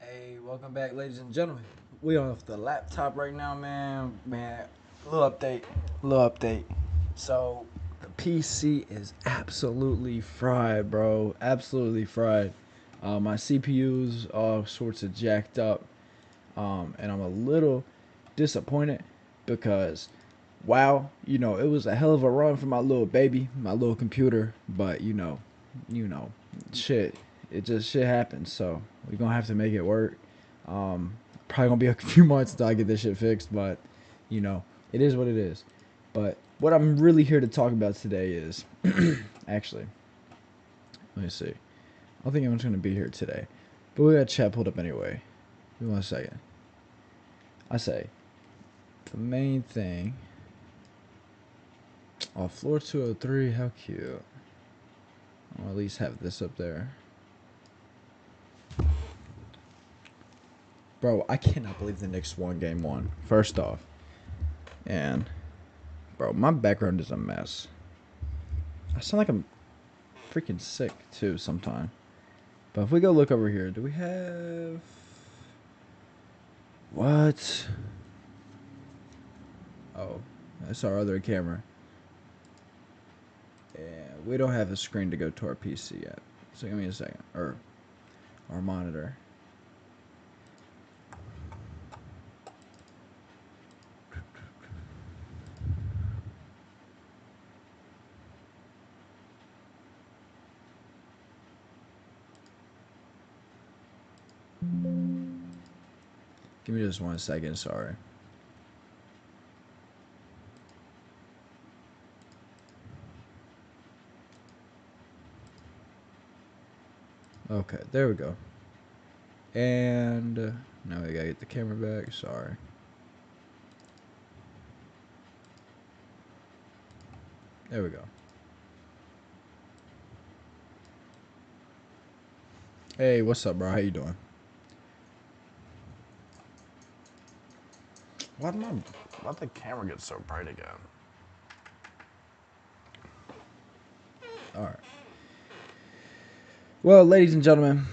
Hey, welcome back, ladies and gentlemen. We on the laptop right now, man. Little update, little update. So the PC is absolutely fried, bro. Absolutely fried. My CPU's all sorts of jacked up, and I'm a little disappointed because, wow, it was a hell of a run for my little baby, my little computer. But you know, shit, shit happens. So we're gonna have to make it work. Um, Probably gonna be a few months until I get this shit fixed, but it is what it is. But what I'm really here to talk about today is actually, let me see. I don't think anyone's gonna be here today, but we got chat pulled up anyway. Give me 1 second. I say the main thing. Oh, floor 203. How cute. I'll at least have this up there. Bro, I cannot believe the Knicks won game one. First off. And, bro, my background is a mess. I sound like I'm freaking sick, too, sometime. But if we go look over here, do we have... What? Oh, that's our other camera. Yeah, we don't have a screen to go to our PC yet. So give me a second. Or our monitor. Give me just 1 second, sorry. Okay, there we go. And now we gotta get the camera back, sorry. There we go. Hey, what's up, bro? How you doing? Why'd the camera get so bright again? Alright. Well, ladies and gentlemen,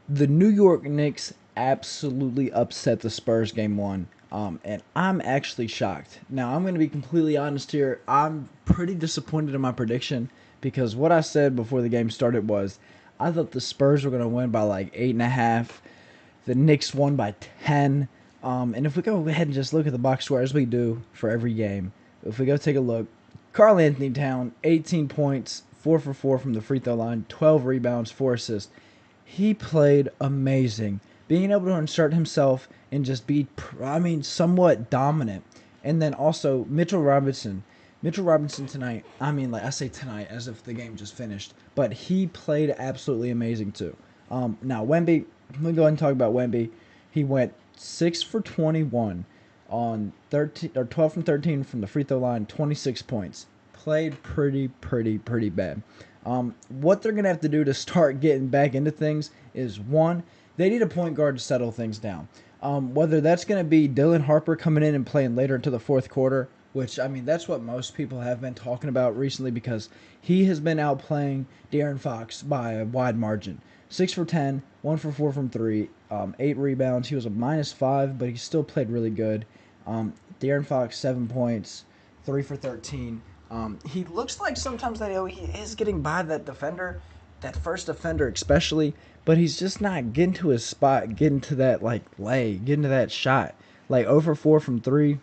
the New York Knicks absolutely upset the Spurs game one. And I'm actually shocked. Now, I'm going to be completely honest here. I'm pretty disappointed in my prediction because what I said before the game started was I thought the Spurs were going to win by like 8.5. The Knicks won by 10. And if we go ahead and just look at the box score as we do for every game, if we go take a look, Karl Anthony Town, 18 points, 4 for 4 from the free throw line, 12 rebounds, 4 assists. He played amazing. Being able to insert himself and just be, somewhat dominant. And then also Mitchell Robinson. Mitchell Robinson tonight, like I say tonight as if the game just finished, but he played absolutely amazing too. Now, Wemby, I'm going to go ahead and talk about Wemby. He went 6 for 21 on 13 or 12 from 13 from the free throw line, 26 points. Played pretty bad. What they're going to have to do to start getting back into things is, one, they need a point guard to settle things down. Whether that's going to be Dylan Harper coming in and playing later into the fourth quarter, which, that's what most people have been talking about recently because he has been outplaying De'Aaron Fox by a wide margin. 6 for 10, 1 for 4 from 3, 8 rebounds. He was a -5, but he still played really good. De'Aaron Fox, 7 points, 3 for 13. He looks like sometimes that he is getting by that defender, that first defender especially, but he's just not getting to his spot, getting to that lay, getting to that shot. Like 0 for 4 from 3,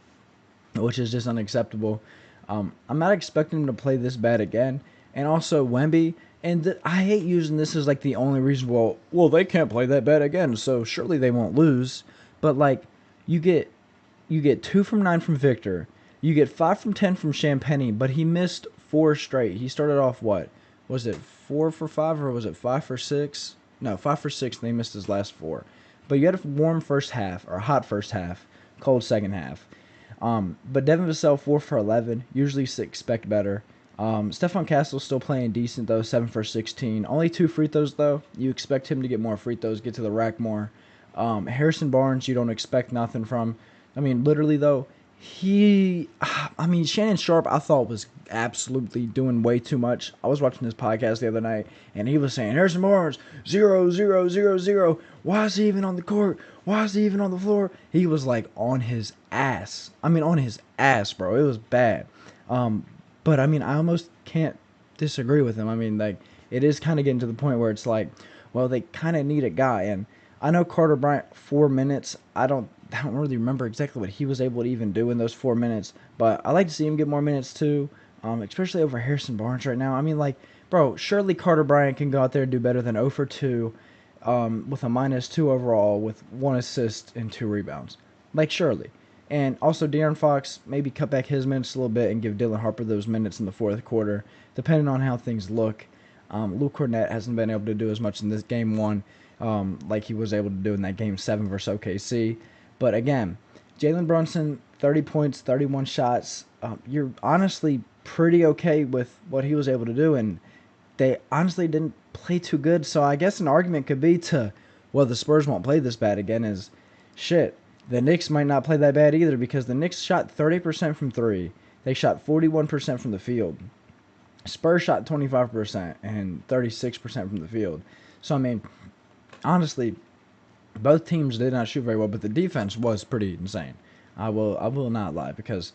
which is just unacceptable. I'm not expecting him to play this bad again. And also Wemby, and I hate using this as like the only reason. Well, they can't play that bad again, so surely they won't lose. But like, you get 2 from 9 from Victor, you get 5 from 10 from Champagny, but he missed 4 straight. He started off what was it 4 for 5 or was it 5 for 6? No, 5 for 6. And they missed his last 4. But you had a warm first half or a hot first half, cold second half. But Devin Vassell 4 for 11. Usually expect better. Stephon Castle's still playing decent though, 7 for 16. Only 2 free throws though. You expect him to get more free throws, get to the rack more. Harrison Barnes, you don't expect nothing from. Literally though, I mean, Shannon Sharp, I thought was absolutely doing way too much. I was watching this podcast the other night, and he was saying, Harrison Barnes, 0-0-0-0. Why is he even on the court? Why is he even on the floor? He was like on his ass. I mean, on his ass, bro. It was bad. But I mean, I almost can't disagree with him. I mean, like, it is kind of getting to the point where it's like, well, they kind of need a guy. And I know Carter Bryant, 4 minutes. I don't really remember exactly what he was able to even do in those 4 minutes, but I like to see him get more minutes too, especially over Harrison Barnes right now. I mean, like, bro, surely Carter Bryant can go out there and do better than 0 for 2 with a -2 overall with 1 assist and 2 rebounds. Like, surely. And also, De'Aaron Fox maybe cut back his minutes a little bit and give Dylan Harper those minutes in the fourth quarter, depending on how things look. Luke Cornett hasn't been able to do as much in this game one like he was able to do in that game 7 versus OKC. But again, Jalen Brunson, 30 points, 31 shots. You're honestly pretty okay with what he was able to do, and they honestly didn't play too good. So I guess an argument could be to, well, the Spurs won't play this bad again is, shit, the Knicks might not play that bad either because the Knicks shot 30% from three. They shot 41% from the field. Spurs shot 25% and 36% from the field. So, I mean, honestly, both teams did not shoot very well, but the defense was pretty insane. I will not lie because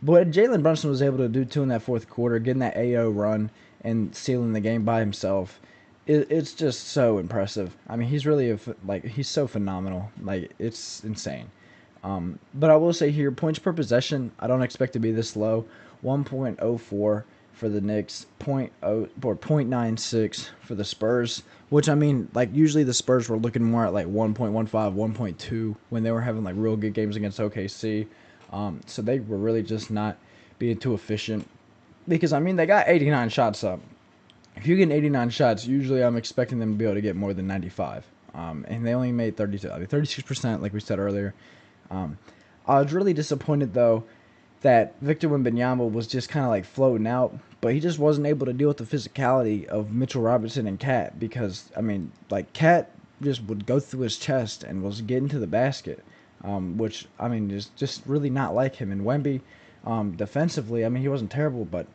what Jalen Brunson was able to do too in that fourth quarter, getting that AO run and sealing the game by himself, it's just so impressive. I mean, he's really he's so phenomenal. Like, it's insane. But I will say here, points per possession, I don't expect to be this low. 1.04 for the Knicks, 0.96 for the Spurs, which, I mean, like, usually the Spurs were looking more at like 1.15, 1.2 when they were having like real good games against OKC. So they were really just not being too efficient because, I mean, they got 89 shots up. If you get 89 shots, usually I'm expecting them to be able to get more than 95. And they only made 32, I mean, 36%, like we said earlier. I was really disappointed, though, that Victor Wembanyama was just kind of like floating out, but he just wasn't able to deal with the physicality of Mitchell Robinson and Cat because, I mean, like, Cat just would go through his chest and was getting to the basket, which, I mean, is just really not like him. And Wemby, defensively, I mean, he wasn't terrible, but,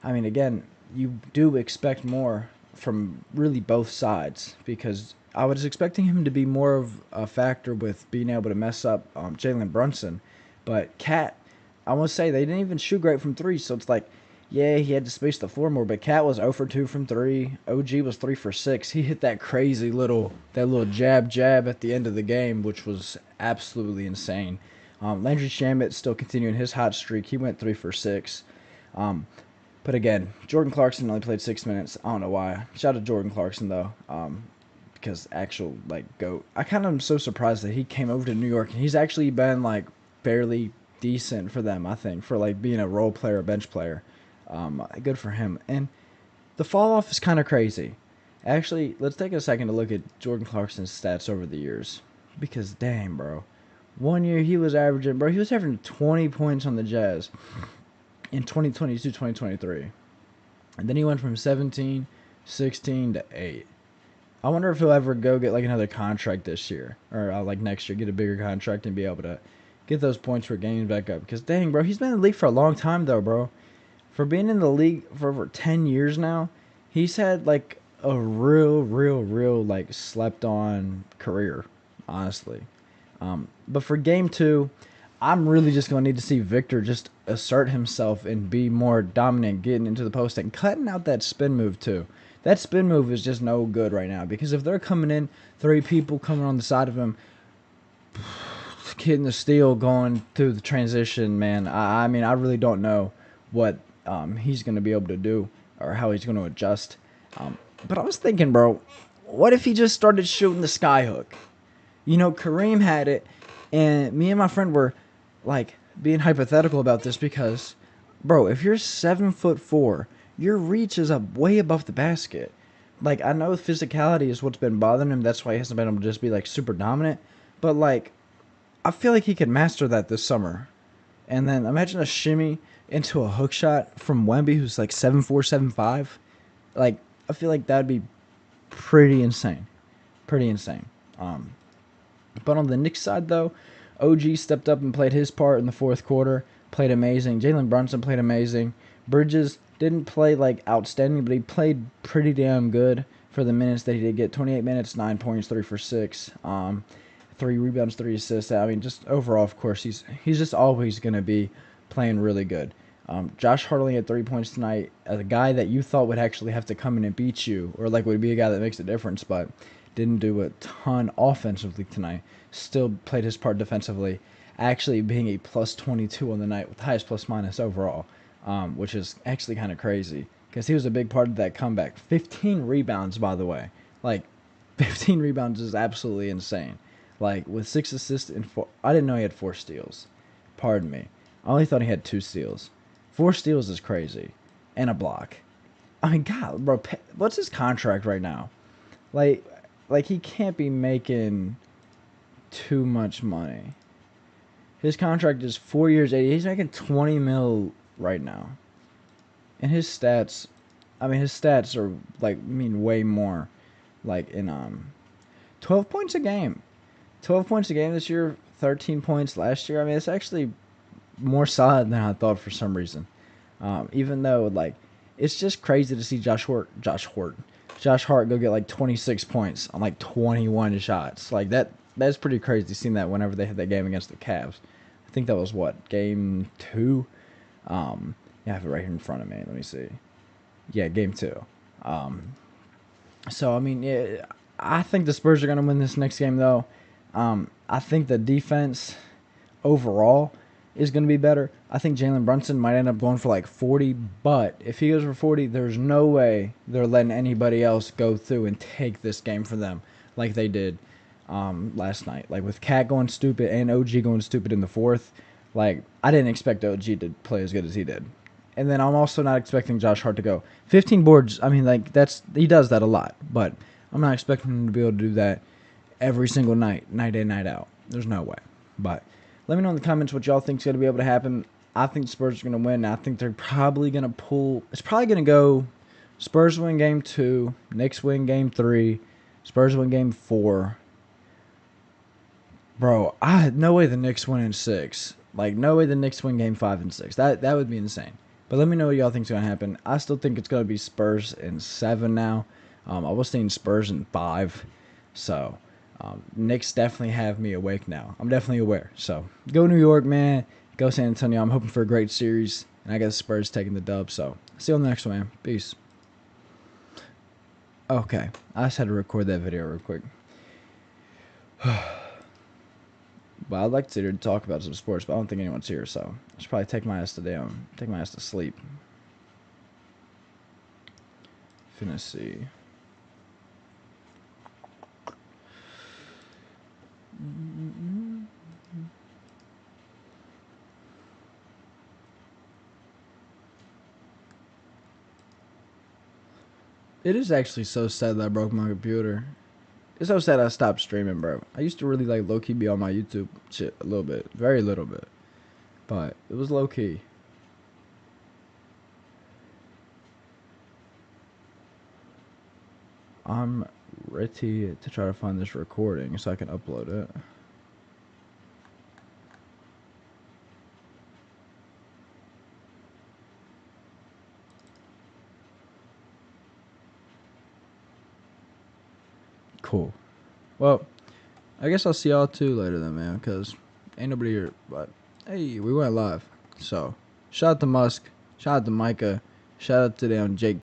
I mean, again, you do expect more from really both sides because I was expecting him to be more of a factor with being able to mess up Jalen Brunson, but Cat, I want to say they didn't even shoot great from three, so it's like, yeah, he had to space the floor more, but Cat was 0 for 2 from three. OG was 3 for 6. He hit that little jab at the end of the game, which was absolutely insane. Landry Shamet still continuing his hot streak. He went 3 for 6. But again, Jordan Clarkson only played 6 minutes. I don't know why. Shout out to Jordan Clarkson, though, because actual, like, GOAT. I kind of am so surprised that he came over to New York, and he's actually been, like, fairly decent for them, I think, for, like, being a role player, a bench player. Good for him. And the fall off is kind of crazy. Actually, let's take a second to look at Jordan Clarkson's stats over the years. Because, dang, bro. One year he was averaging 20 points on the Jazz in 2022, 2023. And then he went from 17, 16 to 8. I wonder if he'll ever go get like another contract this year or like next year, get a bigger contract and be able to get those points per game back up. Because dang, bro, he's been in the league for a long time though, bro. For being in the league for over 10 years now, he's had like a real like slept on career, honestly. But for game two, I'm really just going to need to see Victor just assert himself and be more dominant, getting into the post and cutting out that spin move too. That spin move is just no good right now because if they're coming in, three people coming on the side of him, getting the steal going through the transition, man, I mean, I really don't know what he's going to be able to do or how he's going to adjust. But I was thinking, bro, what if he just started shooting the skyhook? You know, Kareem had it, and me and my friend were like being hypothetical about this because, bro, if you're 7'4", your reach is up way above the basket. Like, I know physicality is what's been bothering him. That's why he hasn't been able to just be like super dominant. But like, I feel like he could master that this summer. And then imagine a shimmy into a hook shot from Wemby, who's like 7'4", 7'5". Like, I feel like that'd be pretty insane. Pretty insane. But on the Knicks side, though, OG stepped up and played his part in the fourth quarter. Played amazing. Jalen Brunson played amazing. Bridges didn't play like outstanding, but he played pretty damn good for the minutes that he did get. 28 minutes, 9 points, 3 for 6. 3 rebounds, 3 assists. I mean, just overall, of course, he's just always going to be playing really good. Josh Hart only had 3 points tonight. As a guy that you thought would actually have to come in and beat you, or like would be a guy that makes a difference, but didn't do a ton offensively tonight. Still played his part defensively, actually being a plus 22 on the night with the highest plus minus overall, which is actually kind of crazy because he was a big part of that comeback. 15 rebounds, by the way. Like, 15 rebounds is absolutely insane. Like, with 6 assists and 4... I didn't know he had 4 steals. Pardon me. I only thought he had 2 steals. 4 steals is crazy. And a block. I mean, God, bro, what's his contract right now? Like, he can't be making too much money. His contract is 4 years, 80. He's making 20 mil right now. And his stats, I mean, his stats are, like, way more. Like, in, 12 points a game. 12 points a game this year, 13 points last year. I mean, it's actually more solid than I thought for some reason. Even though, like, it's just crazy to see Josh Hart go get, like, 26 points on, like, 21 shots. Like, that's pretty crazy seeing that whenever they had that game against the Cavs. I think that was, what, game 2? Yeah, I have it right here in front of me. Let me see. Yeah, game 2. So, I mean, yeah, I think the Spurs are going to win this next game, though. I think the defense overall is going to be better. I think Jalen Brunson might end up going for like 40, but if he goes for 40, there's no way they're letting anybody else go through and take this game for them like they did last night. Like with Cat going stupid and OG going stupid in the fourth, like I didn't expect OG to play as good as he did. And then I'm also not expecting Josh Hart to go 15 boards. I mean, like he does that a lot, but I'm not expecting him to be able to do that every single night, night in, night out. There's no way. But let me know in the comments what y'all think is going to be able to happen. I think the Spurs are going to win. I think they're probably going to pull. It's probably going to go Spurs win game 2, Knicks win game 3, Spurs win game 4. Bro, no way the Knicks win in 6. Like, no way the Knicks win game 5 and 6. That would be insane. But let me know what y'all think is going to happen. I still think it's going to be Spurs in 7 now. I was thinking Spurs in 5. So, Knicks definitely have me awake now. I'm definitely aware. So, go New York, man. Go San Antonio. I'm hoping for a great series. And I got the Spurs taking the dub. So, see you on the next one, man. Peace. Okay. I just had to record that video real quick. But I'd like to sit here and talk about some sports, but I don't think anyone's here, so I should probably take my ass to down. Take my ass to sleep. Finna see. It is actually so sad that I broke my computer. It's so sad I stopped streaming, bro. I used to really like low-key be on my YouTube shit a little bit. Very little bit. But it was low-key. I'm ready to try to find this recording so I can upload it. Cool. Well, I guess I'll see y'all too later then, man, because ain't nobody here. But, hey, we went live. So, shout out to Musk. Shout out to Micah. Shout out to them Jake